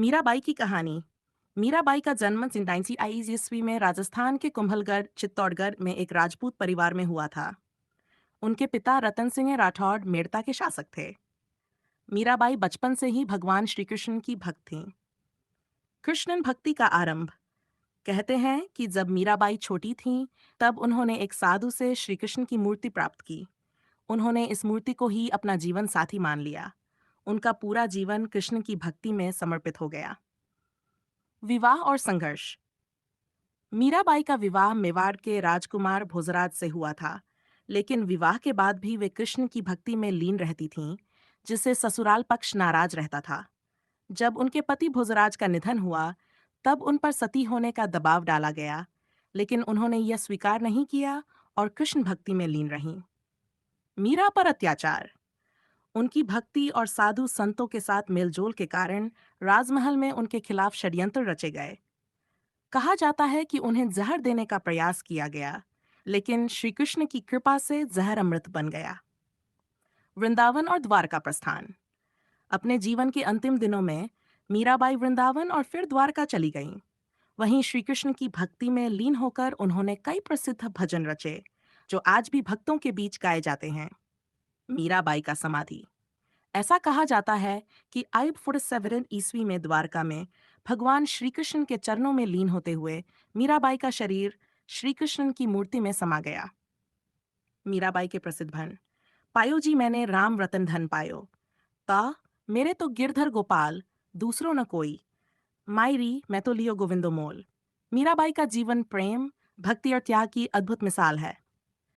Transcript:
मीराबाई की कहानी। मीराबाई का जन्म 1921 ईस्वी में राजस्थान के कुंभलगढ़ चित्तौड़गढ़ में एक राजपूत परिवार में हुआ था। उनके पिता रतन सिंह राठौड़ मेड़ता के शासक थे। मीराबाई बचपन से ही भगवान श्री कृष्ण की भक्त थीं। कृष्णन भक्ति का आरंभ। कहते हैं कि जब मीराबाई छोटी थीं, तब उन्होंने एक साधु से श्री कृष्ण की मूर्ति प्राप्त की। उन्होंने इस मूर्ति को ही अपना जीवन साथी मान लिया। उनका पूरा जीवन कृष्ण की भक्ति में समर्पित हो गया। विवाह और संघर्ष। मीराबाई का विवाह मेवाड़ के राजकुमार भोजराज से हुआ था, लेकिन विवाह के बाद भी वे कृष्ण की भक्ति में लीन रहती थीं, जिससे ससुराल पक्ष नाराज रहता था। जब उनके पति भोजराज का निधन हुआ, तब उन पर सती होने का दबाव डाला गया, लेकिन उन्होंने यह स्वीकार नहीं किया और कृष्ण भक्ति में लीन रहीं। मीरा पर अत्याचार। उनकी भक्ति और साधु संतों के साथ मेलजोल के कारण राजमहल में उनके खिलाफ षड्यंत्र रचे गए। कहा जाता है कि उन्हें जहर देने का प्रयास किया गया, लेकिन श्री कृष्ण की कृपा से जहर अमृत बन गया। वृंदावन और द्वारका प्रस्थान। अपने जीवन के अंतिम दिनों में मीराबाई वृंदावन और फिर द्वारका चली गईं। वहीं श्री कृष्ण की भक्ति में लीन होकर उन्होंने कई प्रसिद्ध भजन रचे, जो आज भी भक्तों के बीच गाए जाते हैं। मीराबाई का समाधि। ऐसा कहा जाता है कि 847 ईस्वी में द्वारका में भगवान श्री कृष्ण के चरणों में लीन होते हुए मीराबाई का शरीर श्री कृष्ण की मूर्ति में समा गया। मीराबाई के प्रसिद्ध भजन। पायो जी मैंने राम रतन धन पायो, ता मेरे तो गिरधर गोपाल, दूसरो न कोई, मायरी मैं तो लियो गोविंदो मोल। मीराबाई का जीवन प्रेम, भक्ति और त्याग की अद्भुत मिसाल है।